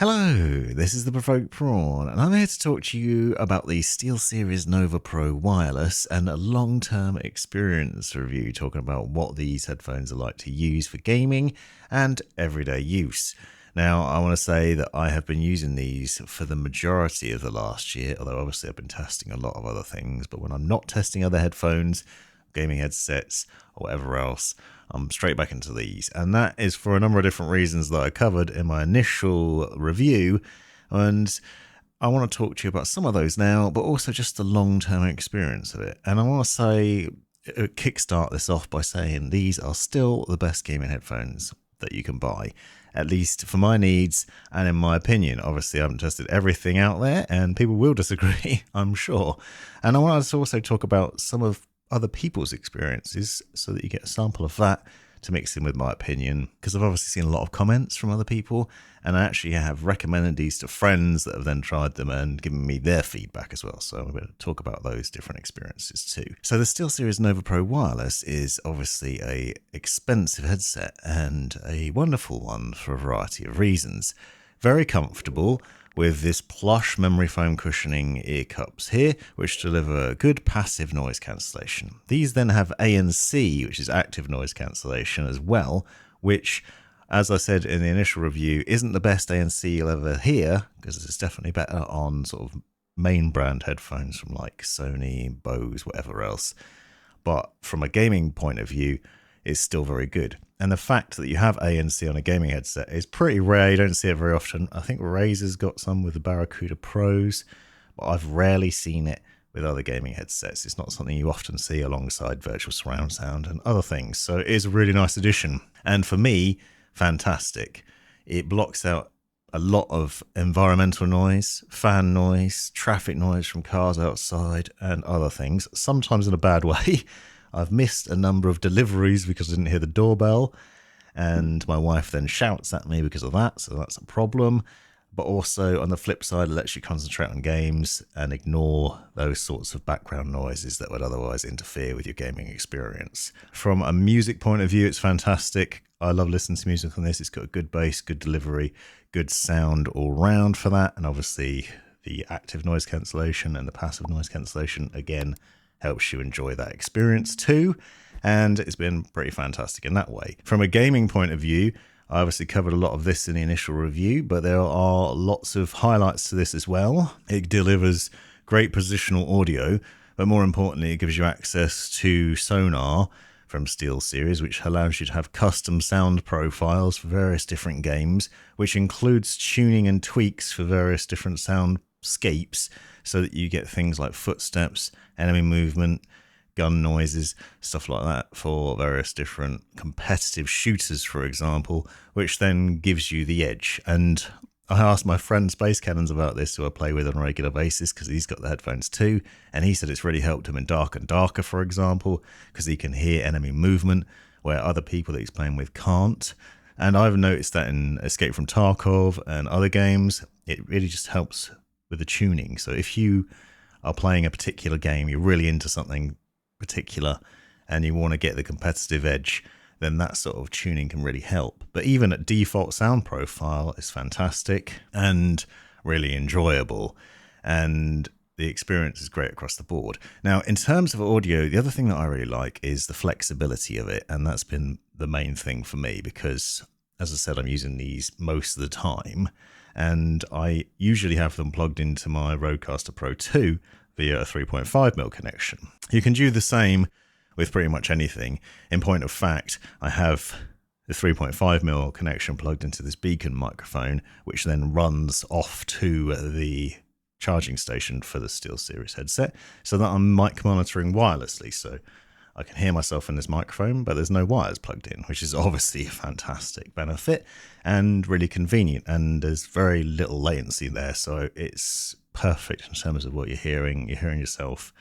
Hello, this is the Provoked Prawn, and I'm here to talk to you about the SteelSeries Nova Pro wireless and a long-term experience review, talking about what these headphones are like to use for gaming and everyday use. Now, I want to say that I have been using these for the majority of the last year, although obviously I've been testing a lot of other things, but when I'm not testing other headphones, gaming headsets, or whatever else, I'm straight back into these. And that is for a number of different reasons that I covered in my initial review. And I want to talk to you about some of those now, but also just the long-term experience of it. And I want to say, kickstart this off by saying these are still the best gaming headphones that you can buy, at least for my needs and in my opinion. Obviously, I haven't tested everything out there and people will disagree, I'm sure. And I want to also talk about some of other people's experiences so that you get a sample of that to mix in with my opinion, because I've obviously seen a lot of comments from other people and I actually have recommended these to friends that have then tried them and given me their feedback as well. So I'm going to talk about those different experiences too. So the SteelSeries Nova Pro wireless is obviously a expensive headset and a wonderful one for a variety of reasons. Very comfortable, with this plush memory foam cushioning ear cups here, which deliver good passive noise cancellation. These then have ANC, which is active noise cancellation as well, which, as I said in the initial review, isn't the best ANC you'll ever hear, because it's definitely better on sort of main brand headphones from like Sony, Bose, whatever else. But from a gaming point of view, it's still very good. And the fact that you have ANC on a gaming headset is pretty rare. You don't see it very often. I think Razer's got some with the Barracuda Pros, but I've rarely seen it with other gaming headsets. It's not something you often see alongside virtual surround sound and other things. So it is a really nice addition. And for me, fantastic. It blocks out a lot of environmental noise, fan noise, traffic noise from cars outside and other things, sometimes in a bad way. I've missed a number of deliveries because I didn't hear the doorbell, and my wife then shouts at me because of that, so that's a problem. But also on the flip side, it lets you concentrate on games and ignore those sorts of background noises that would otherwise interfere with your gaming experience. From a music point of view, it's fantastic. I love listening to music on this. It's got a good bass, good delivery, good sound all round for that, and obviously the active noise cancellation and the passive noise cancellation again helps you enjoy that experience too, and it's been pretty fantastic in that way. From a gaming point of view, I obviously covered a lot of this in the initial review, but there are lots of highlights to this as well. It delivers great positional audio, but more importantly, it gives you access to sonar from SteelSeries, which allows you to have custom sound profiles for various different games, which includes tuning and tweaks for various different soundscapes, so that you get things like footsteps, enemy movement, gun noises, stuff like that for various different competitive shooters, for example, which then gives you the edge. And I asked my friend Space Cannons about this, who I play with on a regular basis, because he's got the headphones too, and he said it's really helped him in Dark and Darker, for example, because he can hear enemy movement where other people that he's playing with can't. And I've noticed that in Escape from Tarkov and other games, it really just helps with the tuning. So if you are playing a particular game, you're really into something particular and you want to get the competitive edge, then that sort of tuning can really help. But even at default sound profile, it's fantastic and really enjoyable, and the experience is great across the board. Now, in terms of audio, the other thing that I really like is the flexibility of it, and that's been the main thing for me because, as I said, I'm using these most of the time, and I usually have them plugged into my Rodecaster Pro 2 via a 3.5mm connection. You can do the same with pretty much anything. In point of fact, I have the 3.5mm connection plugged into this beacon microphone, which then runs off to the charging station for the SteelSeries headset, so that I'm mic monitoring wirelessly. So I can hear myself in this microphone, but there's no wires plugged in, which is obviously a fantastic benefit and really convenient. And there's very little latency there, so it's perfect in terms of what you're hearing. You're hearing yourself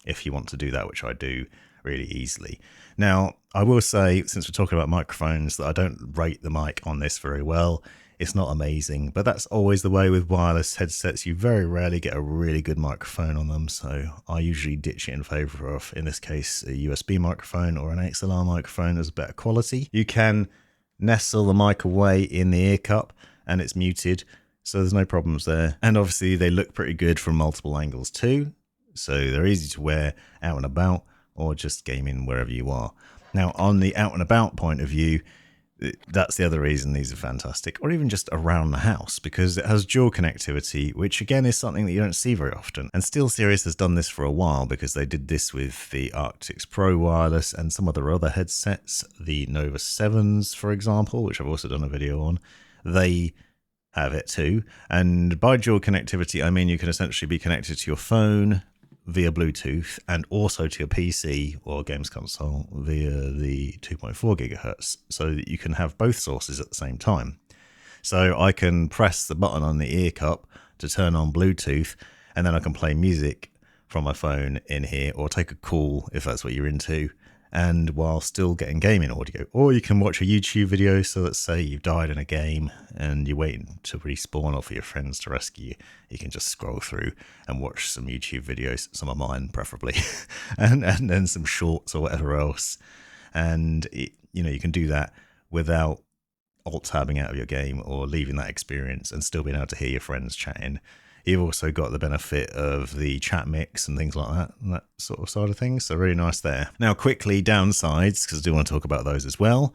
if you want to do that, which I do really easily. Now, I will say, since we're talking about microphones, that I don't rate the mic on this very well. It's not amazing, but that's always the way with wireless headsets. You very rarely get a really good microphone on them, so I usually ditch it in favour of, in this case, a USB microphone or an XLR microphone as better quality. You can nestle the mic away in the ear cup and it's muted, So there's no problems there. And obviously they look pretty good from multiple angles too. So they're easy to wear out and about or just gaming wherever you are. Now on the out and about point of view, that's the other reason these are fantastic, or even just around the house, because it has dual connectivity, which again is something that you don't see very often. And SteelSeries has done this for a while because they did this with the Arctis Pro wireless and some of their other headsets, the Nova 7s, for example, which I've also done a video on. They have it too. And by dual connectivity, I mean you can essentially be connected to your phone via Bluetooth and also to your PC or games console via the 2.4 gigahertz, so that you can have both sources at the same time. So I can press the button on the ear cup to turn on Bluetooth, and then I can play music from my phone in here, or take a call if that's what you're into, and while still getting gaming audio. Or you can watch a YouTube video. So let's say you've died in a game and you're waiting to respawn or for your friends to rescue you. You can just scroll through and watch some YouTube videos, some of mine preferably, and then some shorts or whatever else. And you can do that without alt-tabbing out of your game or leaving that experience and still being able to hear your friends chatting. You've also got the benefit of the chat mix and things like that, and that sort of side of things. So really nice there. Now quickly, downsides, because I do want to talk about those as well.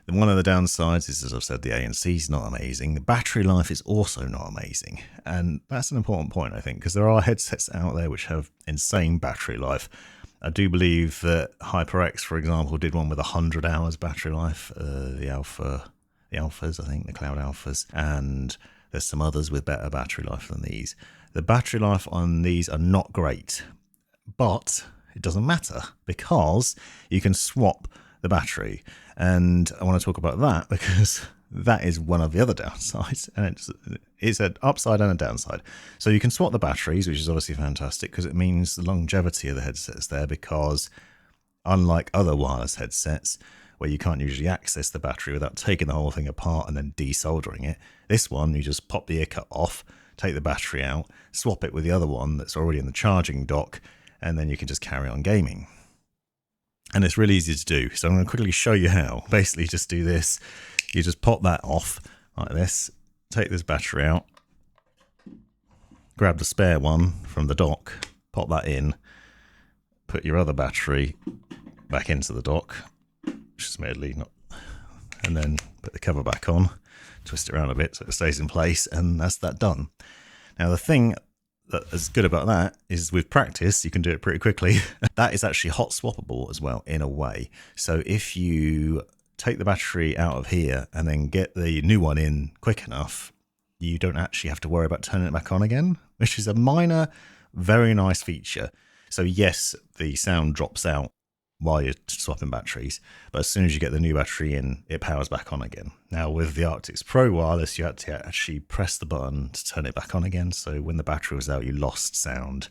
One of the downsides is, as I've said, the ANC is not amazing. The battery life is also not amazing. And that's an important point, I think, because there are headsets out there which have insane battery life. I do believe that HyperX, for example, did one with 100 hours battery life, the alphas, I think, the cloud alphas, and there's some others with better battery life than these. The battery life on these are not great, but it doesn't matter because you can swap the battery. And I want to talk about that because that is one of the other downsides, and it's an upside and a downside. So you can swap the batteries, which is obviously fantastic because it means the longevity of the headset is there, because unlike other wireless headsets where you can't usually access the battery without taking the whole thing apart and then desoldering it, this one you just pop the ear cut off, take the battery out, swap it with the other one that's already in the charging dock, and then you can just carry on gaming. And it's really easy to do. So I'm going to quickly show you how. Basically just do this. You just pop that off like this, take this battery out, grab the spare one from the dock, pop that in, put your other battery back into the dock, which is admittedly not, and then put the cover back on, twist it around a bit so it stays in place, and that's that done. Now the thing that is good about that is with practice you can do it pretty quickly. That is actually hot swappable as well in a way. So if you take the battery out of here and then get the new one in quick enough, you don't actually have to worry about turning it back on again, which is a minor, very nice feature. So yes, the sound drops out while you're swapping batteries, but as soon as you get the new battery in, it powers back on again. Now with the Arctis Pro wireless, you had to actually press the button to turn it back on again, so when the battery was out you lost sound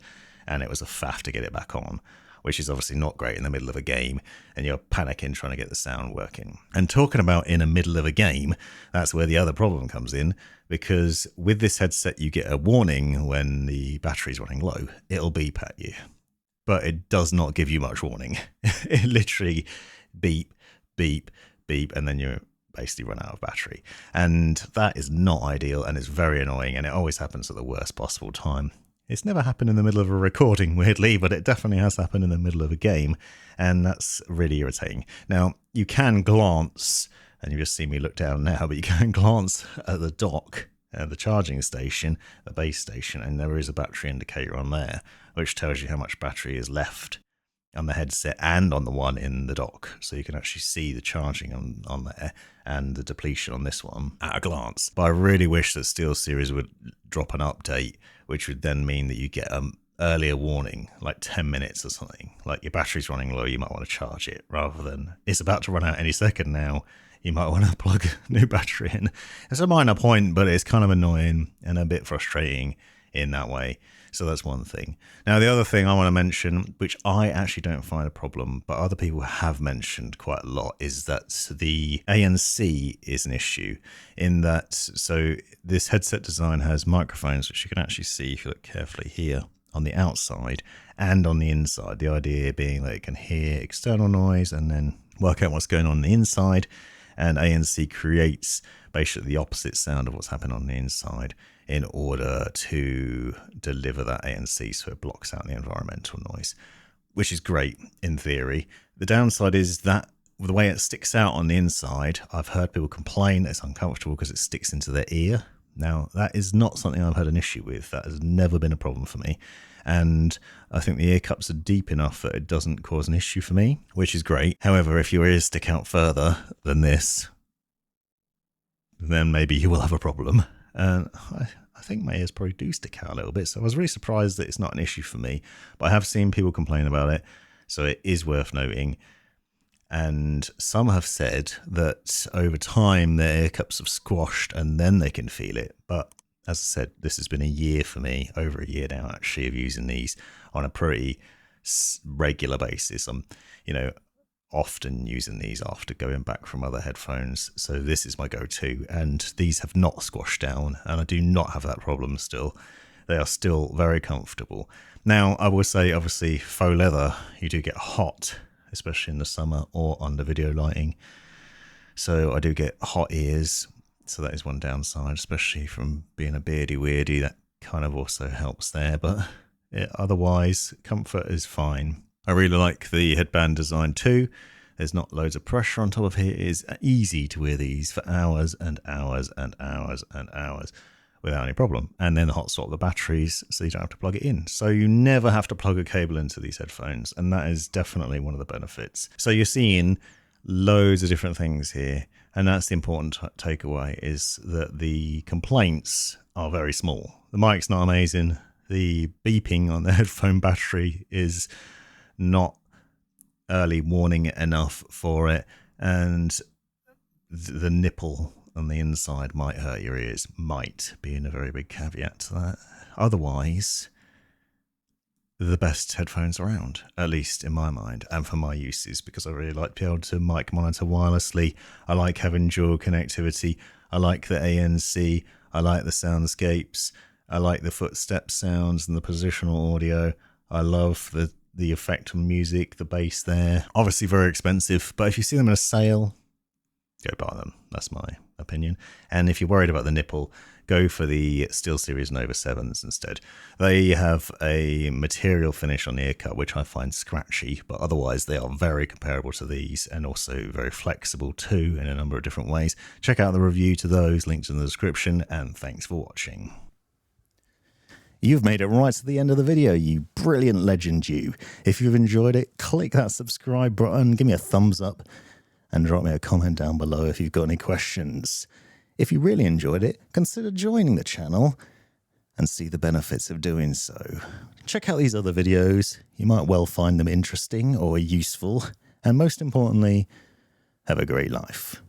and it was a faff to get it back on, which is obviously not great in the middle of a game and you're panicking trying to get the sound working. And talking about in the middle of a game, that's where the other problem comes in, because with this headset you get a warning when the battery's running low. It'll beep at you, but it does not give you much warning. It literally beep, beep, beep, and then you basically run out of battery. And that is not ideal, and it's very annoying, and it always happens at the worst possible time. It's never happened in the middle of a recording, weirdly, but it definitely has happened in the middle of a game, and that's really irritating. Now, you can glance, and you just see me look down now, but you can glance at the dock, the charging station, the base station, and there is a battery indicator on there, which tells you how much battery is left on the headset and on the one in the dock. So you can actually see the charging on there and the depletion on this one at a glance. But I really wish that SteelSeries would drop an update, which would then mean that you get an earlier warning, like 10 minutes or something. Like your battery's running low, you might want to charge it, rather than it's about to run out any second now, you might want to plug a new battery in. It's a minor point, but it's kind of annoying and a bit frustrating in that way. So that's one thing. Now, the other thing I want to mention, which I actually don't find a problem, but other people have mentioned quite a lot, is that the ANC is an issue in that, so this headset design has microphones, which you can actually see if you look carefully here on the outside and on the inside. The idea being that it can hear external noise and then work out what's going on the inside. And ANC creates basically the opposite sound of what's happening on the inside. in order to deliver that ANC so it blocks out the environmental noise, which is great in theory. The downside is that the way it sticks out on the inside, I've heard people complain that it's uncomfortable because it sticks into their ear. Now, that is not something I've had an issue with. That has never been a problem for me. And I think the ear cups are deep enough that it doesn't cause an issue for me, which is great. However, if your ears stick out further than this, then maybe you will have a problem. And I think my ears probably do stick out a little bit. So I was really surprised that it's not an issue for me. But I have seen people complain about it. So it is worth noting. And some have said that over time their ear cups have squashed and then they can feel it. But as I said, this has been a year for me, over a year now actually, of using these on a pretty regular basis. I'm, often using these after going back from other headphones. So this is my go-to, and these have not squashed down, and I do not have that problem still. They are still very comfortable. Now, I will say, obviously, faux leather, you do get hot, especially in the summer or under video lighting. So I do get hot ears. So that is one downside, especially from being a beardy weirdy. That kind of also helps there. But otherwise, comfort is fine. I really like the headband design too. There's not loads of pressure on top of here. It is easy to wear these for hours and hours and hours and hours without any problem. And then hot swap the batteries so you don't have to plug it in. So you never have to plug a cable into these headphones. And that is definitely one of the benefits. So you're seeing loads of different things here. And that's the important takeaway, is that the complaints are very small. The mic's not amazing. The beeping on the headphone battery is not early warning enough for it, and the nipple on the inside might hurt your ears, might being a very big caveat to that. Otherwise, the best headphones around, at least in my mind and for my uses, because I really like to be able to mic monitor wirelessly. I like having dual connectivity. I like the ANC. I like the soundscapes. I like the footstep sounds and the positional audio. I love the effect on music, the bass there. Obviously very expensive, but if you see them in a sale, go buy them. That's my opinion. And if you're worried about the nipple, go for the SteelSeries Nova 7s instead. They have a material finish on the ear cup, which I find scratchy, but otherwise they are very comparable to these, and also very flexible too in a number of different ways. Check out the review to those, linked in the description, and thanks for watching. You've made it right to the end of the video, you brilliant legend you. If you've enjoyed it, click that subscribe button, give me a thumbs up, and drop me a comment down below if you've got any questions. If you really enjoyed it, consider joining the channel and see the benefits of doing so. Check out these other videos, you might well find them interesting or useful, and most importantly, have a great life.